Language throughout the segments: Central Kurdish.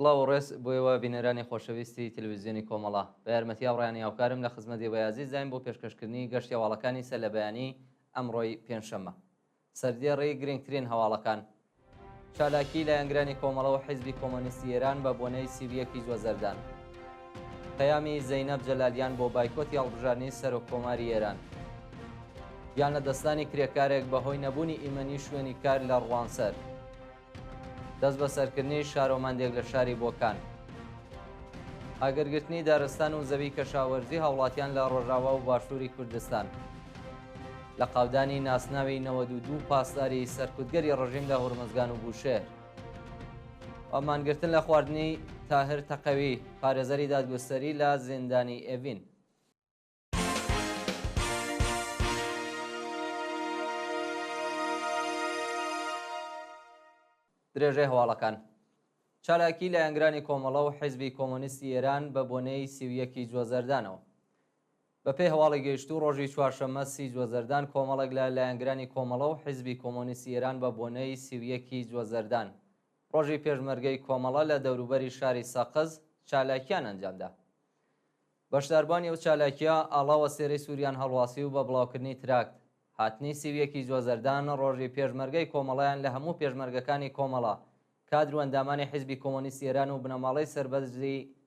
سڵاو و ڕێز بۆیەوە بینەرانی خۆشەویستی تەلەڤیزیۆنی کۆمەڵە بە یارمەتی هاوڕێیانی هاوکارم لە خزمەتی بەیازی زاین بۆ پێشکەشکردنی گەشتی هەواڵەکانی سەرلەبەیانی ئەمڕۆی پێنجشەممە. سەردێڕی گرنگترین هەواڵەکان چالاکی لە یانگرانی کۆمەڵە و حیزبی کۆمۆنیستی ئێران بە بۆنەی سیڤیەکی جوەزەردان. پەیامی زەینەب جەلالیان بۆ بایکۆتی هەڵبژاردنی سەرۆککۆماری ئێران. یان لە دەستانی کرێکارێک بەهۆی نەبوونی ئیمەنی شوێنی کار لە ڕوانسەر. دەست بە سەرکردنی شارۆماندێک لە شاری بۆکان. ئاگرگرتنی دارستان و زەوی کەشاوەرزی هاوڵاتیان لە ڕۆژاوا و باشووری کوردستان. لە قاودانی ناسناوی 92 پاسداری سەرکوتگەری ڕژیم لە هورمزگان و بوشێر. ئەمانگرتن لە خواردنی تاهر تەقەوی پارێزەری دادگستەری لە زیندانی ئێڤین. درێژەی هەواڵەکان چالاکی لە یانگرانی کۆمەڵە و حیزبی کۆمۆنیستی ئێران بە بۆنەی سیڤیەکی جوەزەردانەوە. بەپێی هەواڵی گەیشتوو ڕۆژی چوارشەممە سی جوەزەردان کۆمەڵێک لە لایەنگرانی کۆمەڵە و حیزبی کۆمۆنیستی ئێران بە بۆنەی سیڤیەکی جوەزەردان ڕۆژی پێشمەرگەی کۆمەڵە لە دەوروبەری شاری سەقز چالاکیان ئەنجامدا. بەشداربوانی ئەو چالاکیە ئاڵاوە سێرەی سووریان هەڵواسی و بە بڵاوکردنی تراکت. هاتنی سیڤیەکی جوەزەردان ڕۆژی پێشمەرگەی کۆمەڵەیان لە هەموو پێشمەرگەکانی کۆمەڵە، کادر و ئەندامانی حیزبی کۆمۆنیستی ئێران و بنەماڵەی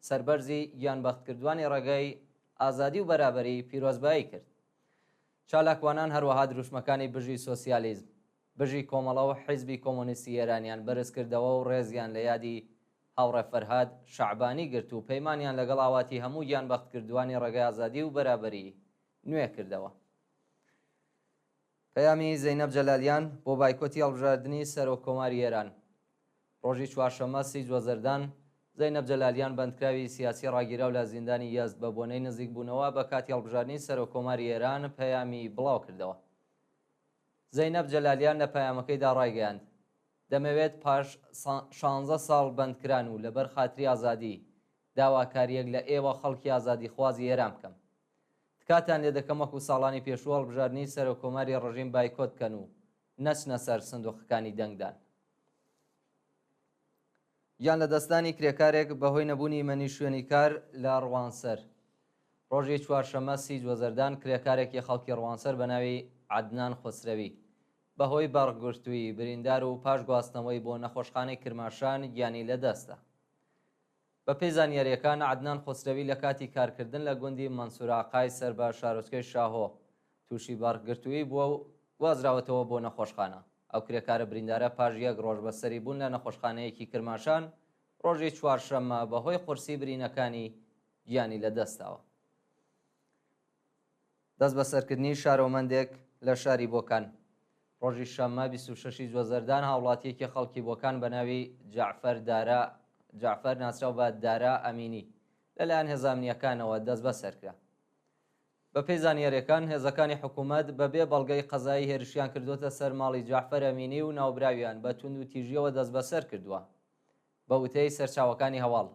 سەربەرزی گیانبەختکردوانی ڕێگەی ئازادی و بەرابەری پیرۆزبایی کرد. چالاکوانان هەروەها دروشمەکانی بژی سۆسیالیزم، بژی کۆمەڵە و حیزبی کۆمۆنیستی ئێرانیان بەرز کردەوە و ڕێزیان لە یادی هاوڕێ فەرهاد شەعبانی گرت و پەیمانیان لەگەڵ ئاواتی هەموو گیانبەختکردوانی ڕێگەی ئازادی و بەرابەری نوێ کردەوە. پەیامی زەینەب جەلالیان بۆ بایکۆتی هەڵبژاردنی سەرۆککۆماری ئێران. ڕۆژی چوارشەممە سی جوەزەردان زەینەب جەلالیان بەندکراوی سیاسی ڕاگیراو لە زیندانی یەزد بە بۆنەی نزیک بوونەوە بە کاتی هەڵبژاردنی سەرۆککۆماری ئێران پەیامی بڵاو کردەوە. زەینەب جەلالیان لە پەیامەکەیدا ڕایگەیاند دەمەوێت پاش 16 ساڵ بەندکران و لەبەر خاتری ئازادی داواکاریەک لە ئێوە خەڵکی ئازادی خوازی ئێران بکەم. تکاتان لێ دەکەم وەکو ساڵانی پێشوو هەڵبژاردنی سەرۆککۆماری ڕژیم بایکۆت بکەن و نەچنە سەر سندوقەکانی دەنگدان. یان لە دەستانی کرێکارێک بەهۆی نەبوونی ئیمەنی شوێنی کار لە ڕوانسەر. ڕۆژی چوارشەممە سی جوەزەردان کرێکارێکی خەڵکی ڕوانسەر بە ناوی عەدنان خۆسرەوی بەهۆی بەڕگرتووی بریندار و پاش گواستنەوەی بۆ نەخۆشخانەی کرماشان گیانی لەدەستە. بەپێی زانیاریەکان عەدنان خۆسرەوی لە کاتی کارکردن لە گوندی مەنسوورئاقای سەر بە شارۆچکەی شاهۆ تووشی بەڕگرتووی بووە و وازراوەتەوە بۆ نەخۆشخانە. ئەو کرێکارە بریندارە پاش یەک ڕۆژ بەسەری بوون لە نەخۆشخانەیەکی کرماشان ڕۆژی چوارشەممە بەهۆی قورسی برینەکانی گیانی لەدەستاوە. دەست بە سەرکردنی شارۆمەندێک لە شاری بۆکان. ڕۆژی شەممە 26 جوەزەردان هاوڵاتیەکی خەڵکی بۆکان بە ناوی جعفەر ناسراو بە دارا ئەمینی لەلایەن هێزە ئەمنیەکانەوە دەست بەسەرکرا. بەپێی زانیاریەکان هێزەکانی حکوومەت بەبێ بەڵگەی قەزایی هێرشیان کردوتە سەر ماڵی جعفەر ئەمینی و ناوبراویان بە توند و تیژیەوە دەست بەسەر کردووە. بە وتەی سەرچاوەکانی هەواڵ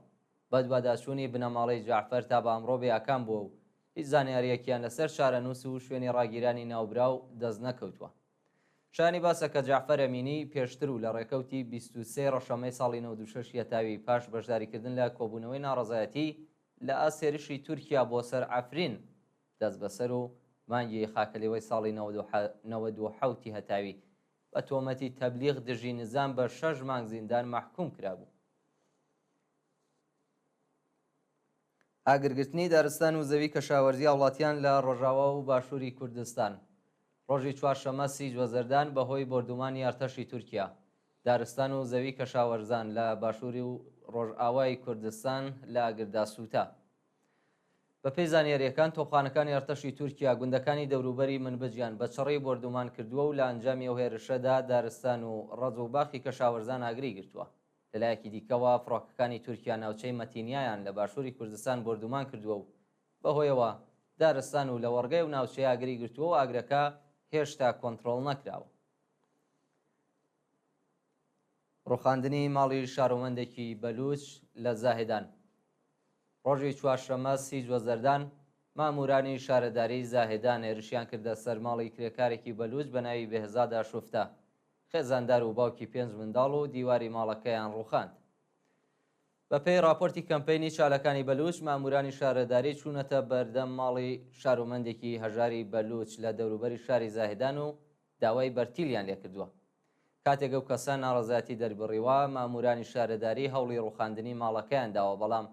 بە دوواداچوونی بنەماڵەی جعفەر تا بە ئەمڕۆ بێیاکان بووە و هیچ زانیاریەکیان لەسەر شارەنووس و شوێنی ڕاگیرانی ناوبراو دەست نەکەوتووە. شانی باسە کە جعفەر ئەمینی پێشتر و لە ڕێکەوتی 23 ڕەشەمەی ساڵی 96 یەتاوی پاش بەشداریکردن لە کۆبوونەوەی ناڕەزایەتی لە ئاسێرشی تورکیا بۆ سەر عەفرین دەست بەسەر و مانگی خاکەلێوەی ساڵی 97 هەتاوی بە تۆمەتی تەبلیغ دژی نزام بە 6 مانگ زیندان مەحکوم کرابوو. ئاگرگرتنی دارستان و زەوی کەشاوەرزی هاوڵاتیان لە ڕۆژاوا و باشووری کوردستان. ڕۆژی چوارشەممە سی جوەزەردان بەهۆی بردومانی ئەرتەشی تورکیا دارستان و زەوی کەشاوەرزان لە باشووری و ڕۆژئاوای کوردستان لە ئاگردا سووتە. بەپێی زانیاریەکان تۆپخانەکانی ئەرتەشی تورکیا گوندەکانی دەوروبەری منبجیان بە چڕی بردومان کردووە و لە ئەنجامی ئەو هێرشەدا دارستان و ڕەز و باخی کەشاوەرزان ئاگری گرتووە. لەلایەکی دیکەوە فڕۆکەکانی تورکیا ناوچەی مەتینیایان لە باشووری کوردستان بردومان کردووە و بەهۆیەوە دارستان و لە وەڕگەی و ناوچەی ئاگری گرتووە و ئاگرەکە هێشتا کۆنتڕۆڵ نەکراوە. ڕوخاندنی ماڵی شارۆمەندێکی بەلوچ لە زاهێدان. ڕۆژی چوارشەممە سی جوەزەردان مامورانی شارەداری زاهێدان هێرشیان کردە سەر ماڵی کرێکارێکی بەلوچ بە ناوی بێهزادا شوفتە. خێزاندار و باوکی 5 منداڵ و دیواری ماڵەکەیان ڕوخاند. بەپێی راپۆرتی کەمپینی چالەکانی بەلوچ مامورانی شارەداری چوونەتە بەردەم ماڵی شارۆمەندێکی هەژاری بەلوچ لە دەوروبەری شاری زاهدان و داوای بەرتیلیان لێکردووە. کاتێک ئەو کەسان ناڕەزایەتی دەربڕیوە مامورانی شارەداری هەوڵی ڕوخاندنی ماڵەکەیان داوە، بەڵام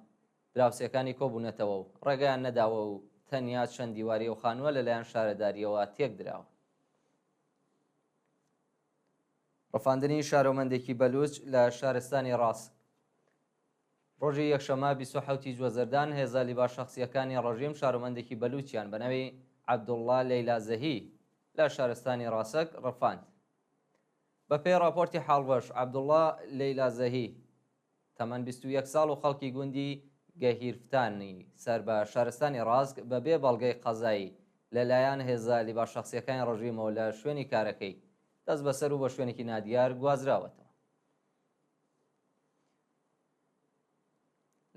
دراوسەکانی کۆبوونەتەوە و ڕێگەیان نەداوە و تەنیا چەند دیواری و خانووە لەلایەن شارەداریەوە تێک دراوە. ڕەفاندنی شارۆمەندێکی بەلوچ لە شارستانی ڕاست. ڕۆژی یەکشەمە 27 جوەزەردان هێزە لیباس شەخسیەکانی ڕەژیم شارۆمەندێکی بەلوچیان بە ناوی عەبدوڵڵا لەیلازەهی لە شارستانی ڕاسەک ڕەفاند. بەپێی راپۆرتی حاڵبەش عەبدوڵڵا لەیلازەهی تەمەن 21 ساڵ و خەڵکی گوندی گەهیرفتانی سەر بە شارستانی ڕاسک بەبێ بەڵگەی قەزایی لەلایەن هێزە لیباس شەخسیەکانی ڕەژیمەوە لە شوێنی کارەکەی دەست بەسەر و بە شوێنێکی نادیار گوازراوەتەوە.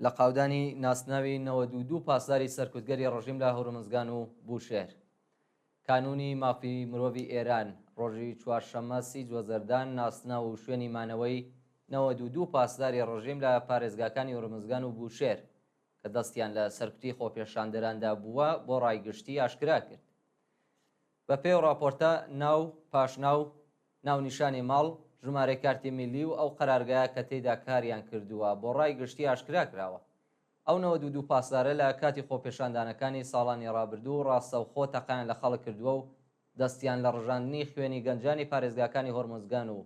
لە قاودانی ناسناوی 92 پاسداری سەرکوتگەری ڕەژیم لە هەورمزگان و بوشێر. کانونی مافی مرۆڤی ئێران ڕۆژی چوارشەممە 30 جوەزەردان ناسنا و شوێنی مانەوەی 92 پاسداری ڕەژیم لە پارێزگاکانی هەورمزگان و بوشێر کە دەستیان لە سەرکوتی خۆپێشاندەراندا بووە بۆ ڕایگشتی ئاشکرا کرد. بە پێی راپۆرتە ناو پاشناو ناونیشانی ماڵ ژمارە کارتی میلی و ئەو قەرارگایە کە تێیدا کاریان کردووە بۆ ڕایگشتی ئاشکرا کراوە. ئەو 92 پاسدارە لە کاتی خۆپێشاندانەکانی ساڵانی ڕابردوو ڕاستەوخۆ تەقیان لە خەڵک کردووە و دەستیان لە ڕژاندنی خوێنی گەنجانی پارێزگاکانی هۆرمزگان و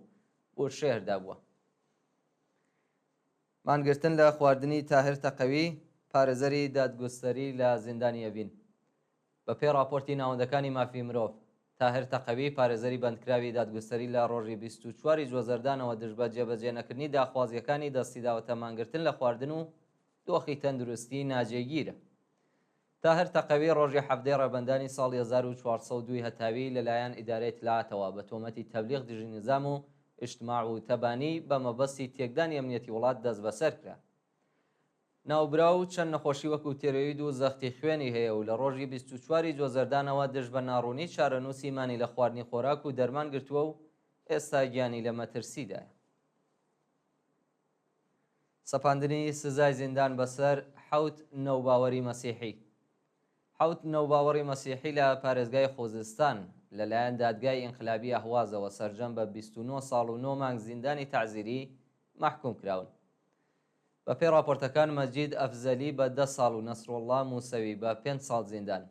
بوشێردا بووە. مانگرتن لە خواردنی تاهر تەقەوی پارێزەری دادگستەری لە زیندانی ئەڤین. بەپێی راپۆرتی ناوەندەکانی مافی مرۆڤ تاهر تەقەوی پارێزەری بەندکراوی دادگستەری لە ڕۆژی 24 جوەزەردانەوە دژبە جێبەجێنەکردنی داخوازیەکانی دەستی داوەتە مانگرتن لە خواردن و دۆخی تەندروستی ناجێگیرە. تاهر تەقەوی ڕۆژی حەفتەی ڕێبەندانی ساڵی 1402 هەتاوی لەلایەن ئیدارەی اطلاعاتەوە بە تۆمەتی تەبلیغ دژی نظام و ئیجتماع و تەبانی بە مەبەستی تێکدانی ئەمنیەتی وڵات دەست بەسەر کرا. ناوبرا و چەند نەخۆشی وەکو تێرەوید و زەختی خوێنی هەیە و لە ڕۆژی 24 جوەزەردانەوە دژ بە ناڕوونی چارەنووسی مانی لە خواردنی خۆراک و دەرمان گرتووە و ئێستا گیانی لە مەترسیدایە. سەپاندنی سزای زیندان بەسەر حەوت نەوباوەری مەسیحی. حەوت نەوباوەڕی مەسیحی لە پارێزگای خۆزستان لەلایەن دادگای ئینقلابی ئەهوازەوە سەرجەم بە 29 ساڵ و 9 مانگ زیندانی تەعزیری مەحکوم کراون. بەپێی راپۆرتەکان مەجید ئەفزەلی بە 10 ساڵ و نەسرۆڵڵا موسەوی بە 5 ساڵ زیندان،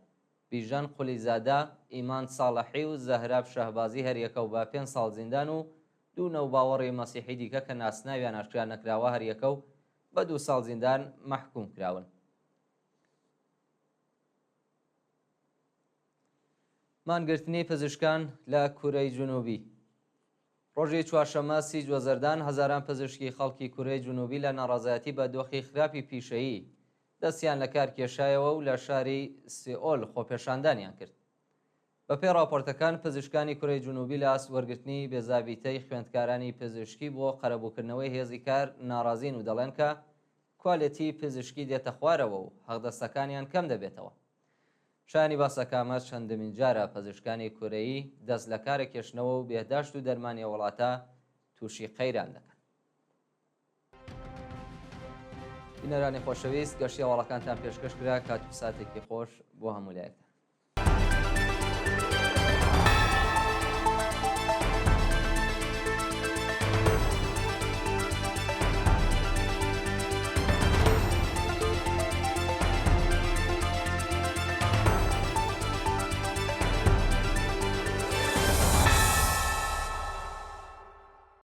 بیژەن قولیزادە، ئیمان ساڵەحی و زەهراب شەهبازی هەریەکە و بە 5 ساڵ زیندان و دوو نەوباوەڕی مەسیحی دیکە کە ناسناویان ئاشکرا نەکراوە هەریەکە و بە 2 ساڵ زیندان مەحکوم کراون. مانگرتنی پزیشکان لە کورەی جنوبی. ڕۆژی چوارشەممە 30 جوەزەردان هەزاران پزیشکی خەڵکی کورەی جنوبی لە ناڕازایەتی بە دۆخی خراپی پیشەیی دەستیان لە کار کێشایەوە و لە شاری سئۆل خۆپێشاندانیان کرد. بەپێی راپۆرتەکان پزیشکانی کورەی جنوبی لە ئەسوەرگرتنی بێزابیتەی خوێندکارانی پزیشکی بۆ قەرەبووکردنەوەی هێزی کار ناڕازین و دەڵێن کە کوالێتی پزیشکی دێتە خوارەوە و حەقدەستەکانیان کەم دەبێتەوە. شایانی باسەکامە چەندەمین جارە پزیشکانی کورەیی دەست لە کارە کێشنەوە و بێداشت و دەرمانی وڵاتە تووشی قەیران دەکەن. بینەرانی خۆشەویست، گەشتی هەواڵەکانتان پێشکەش کرا، کات و ساتێکی خۆش بۆ هەموو لایەکتان.